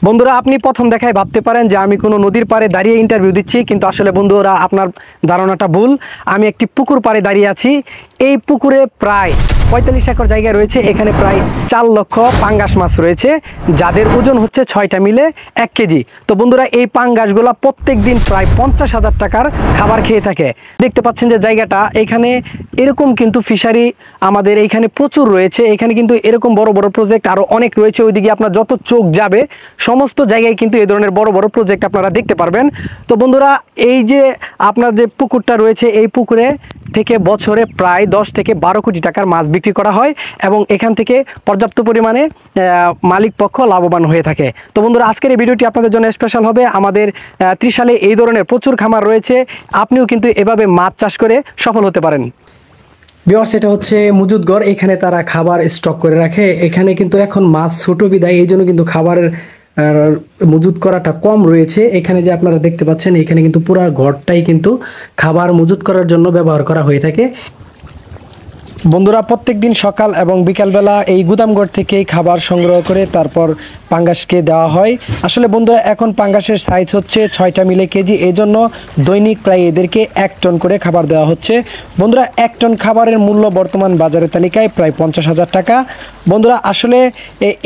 বন্ধুরা আপনি প্রথম দেখায় ভাবতে পারেন যে আমি কোনো নদীর পাড়ে দাঁড়িয়ে ইন্টারভিউ দিচ্ছি, কিন্তু আসলে বন্ধুরা আপনার ধারণাটা ভুল। আমি একটি পুকুর পাড়ে দাঁড়িয়ে আছি। এই পুকুরে প্রায় 45 একর জায়গা রয়েছে। এখানে প্রায় 4 লক্ষ পাঙ্গাস মাছ রয়েছে, যাদের ওজন হচ্ছে 6টা মিলে 1 কেজি। তো বন্ধুরা এই পাঙ্গাসগুলো প্রত্যেক দিন প্রায় 50,000 টাকার খাবার খেয়ে থাকে। দেখতে পাচ্ছেন যে জায়গাটা, এখানে এরকম কিন্তু ফিশারি আমাদের এইখানে প্রচুর রয়েছে। এখানে কিন্তু এরকম বড় বড় প্রজেক্ট আরও অনেক রয়েছে। ওইদিকে আপনার যত চোখ যাবে সমস্ত জায়গায় কিন্তু এই ধরনের বড় বড় প্রজেক্ট আপনারা দেখতে পারবেন। তো বন্ধুরা এই যে আপনার যে পুকুরটা রয়েছে, এই পুকুরে থেকে বছরে প্রায় 10 থেকে 12 কোটি টাকার মাছ বিক্রি করা হয় এবং এখান থেকে পর্যাপ্ত পরিমাণে মালিক পক্ষ লাভবান হয়ে থাকে। তো বন্ধুরা আজকের এই ভিডিওটি আপনাদের জন্য স্পেশাল হবে। আমাদের ত্রিশালে এই ধরনের প্রচুর খামার রয়েছে, আপনিও কিন্তু এভাবে মাছ চাষ করে সফল হতে পারেন। ভিউয়ার্স, এটা হচ্ছে মজুদঘর। এখানে তারা খাবার স্টক করে রাখে। এখানে কিন্তু এখন মাছ ছোট বিদায়, এই জন্য কিন্তু খাবারের মজুদ করাটা কম রয়েছে। এখানে যে আপনারা দেখতে পাচ্ছেন, এখানে কিন্তু পুরো ঘরটাই কিন্তু খাবার মজুদ করার জন্য ব্যবহার করা হয়ে থাকে। বন্ধুরা প্রত্যেক দিন সকাল এবং বিকালবেলা এই গুদামঘর থেকেই খাবার সংগ্রহ করে তারপর পাঙ্গাসকে দেওয়া হয়। আসলে বন্ধুরা এখন পাঙ্গাসের সাইজ হচ্ছে 6টা মিলে কেজি, এই জন্য দৈনিক প্রায় এদেরকে 1 টন করে খাবার দেওয়া হচ্ছে। বন্ধুরা 1 টন খাবারের মূল্য বর্তমান বাজারের তালিকায় প্রায় 50,000 টাকা। বন্ধুরা আসলে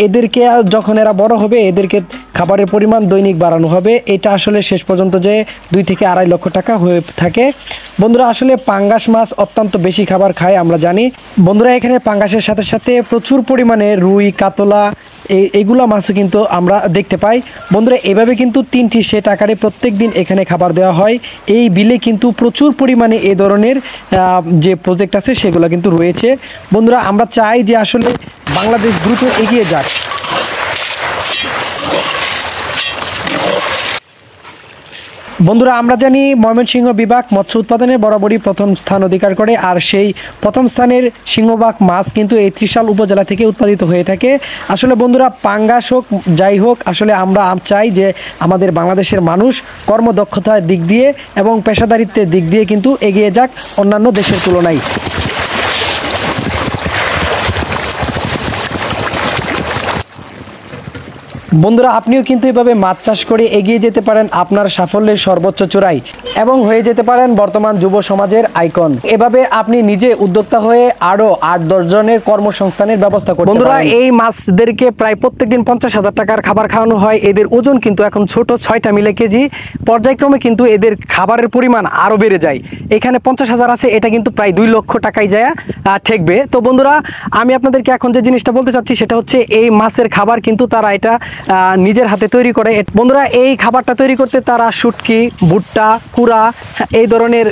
এদেরকে যখন এরা বড় হবে, এদেরকে খাবারের পরিমাণ দৈনিক বাড়ানো হবে। এটা আসলে শেষ পর্যন্ত যে 2 থেকে 2.5 লক্ষ টাকা হয়ে থাকে। বন্ধুরা আসলে পাঙ্গাস মাছ অত্যন্ত বেশি খাবার খায় আমরা জানি। বন্ধুরা এখানে পাঙ্গাসের সাথে সাথে প্রচুর পরিমাণে রুই, কাতলা এইগুলা মাছও কিন্তু আমরা দেখতে পাই। বন্ধুরা এভাবে কিন্তু 3টি সেট আকারে প্রত্যেক দিন এখানে খাবার দেওয়া হয়। এই বিলে কিন্তু প্রচুর পরিমাণে এই ধরনের যে প্রজেক্ট আছে সেগুলো কিন্তু রয়েছে। বন্ধুরা আমরা চাই যে আসলে বাংলাদেশ দ্রুত এগিয়ে যাক। বন্ধুরা আমরা জানি ময়মনসিংহ বিভাগ মৎস্য উৎপাদনে বরাবরই প্রথম স্থান অধিকার করে, আর সেই প্রথম স্থানের সিংহভাগ মাছ কিন্তু এই ত্রিশাল উপজেলা থেকে উৎপাদিত হয়ে থাকে। আসলে বন্ধুরা পাঙ্গাস হোক যাই হোক, আসলে আমরা চাই যে আমাদের বাংলাদেশের মানুষ কর্মদক্ষতার দিক দিয়ে এবং পেশাদারিত্বের দিক দিয়ে কিন্তু এগিয়ে যাক অন্যান্য দেশের তুলনায়। বন্ধুরা আপনিও কিন্তু এভাবে মাছ চাষ করে এগিয়ে যেতে পারেন আপনার সাফল্যের সর্বোচ্চ চূড়ায় এবং হয়ে যেতে পারেন বর্তমান যুব সমাজের আইকন। এভাবে আপনি নিজে উদ্যোক্তা হয়ে আরও 8-10 জনের কর্মসংস্থানের ব্যবস্থা করতে পারেন। বন্ধুরা এই মাছদেরকে প্রায় প্রত্যেকদিন 50,000 টাকার খাবার খাওয়ানো হয়। এদের ওজন কিন্তু এখন ছোট 6টা মিলে কেজি। পর্যায়ক্রমে কিন্তু এদের খাবারের পরিমাণ আরও বেড়ে যায়। এখানে 50,000 আছে, এটা কিন্তু প্রায় 2 লক্ষ টাকায় যায় ঠেকবে। তো বন্ধুরা আমি আপনাদেরকে এখন যে জিনিসটা বলতে চাচ্ছি সেটা হচ্ছে এই মাছের খাবার কিন্তু তারা এটা নিজের হাতে তৈরি করে। বন্ধুরা এই খাবারটা তৈরি করতে তারা শুটকি, ভুট্টা, কুড়া এই ধরনের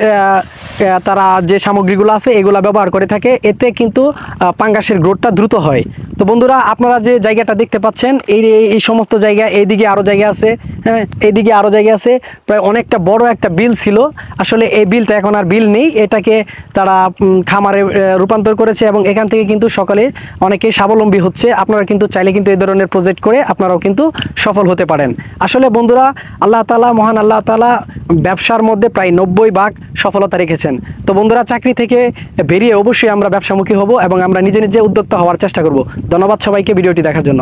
তারা যে সামগ্রীগুলো আছে এগুলা ব্যবহার করে থাকে। এতে কিন্তু পাঙ্গাসের গ্রোথটা দ্রুত হয়। তো বন্ধুরা আপনারা যে জায়গাটা দেখতে পাচ্ছেন এই সমস্ত জায়গা, এইদিকে আরও জায়গা আছে, হ্যাঁ এইদিকে আরও জায়গা আছে। প্রায় অনেকটা বড় একটা বিল ছিল। আসলে এই বিলটা এখন আর বিল নেই, এটাকে তারা খামারে রূপান্তর করেছে এবং এখান থেকে কিন্তু সকলে অনেকেই স্বাবলম্বী হচ্ছে। আপনারা কিন্তু চাইলে কিন্তু এই ধরনের প্রজেক্ট করে আপনারাও কিন্তু সফল হতে পারেন। আসলে বন্ধুরা আল্লাহ তাআলা, মহান আল্লাহ তাআলা ব্যবসার মধ্যে প্রায় 90 ভাগ সফলতা রেখেছেন। তো বন্ধুরা চাকরি থেকে বেরিয়ে অবশ্যই আমরা ব্যবসামুখী হব এবং আমরা নিজে নিজে উদ্যোক্তা হওয়ার চেষ্টা করব। ধন্যবাদ সবাইকে ভিডিওটি দেখার জন্য।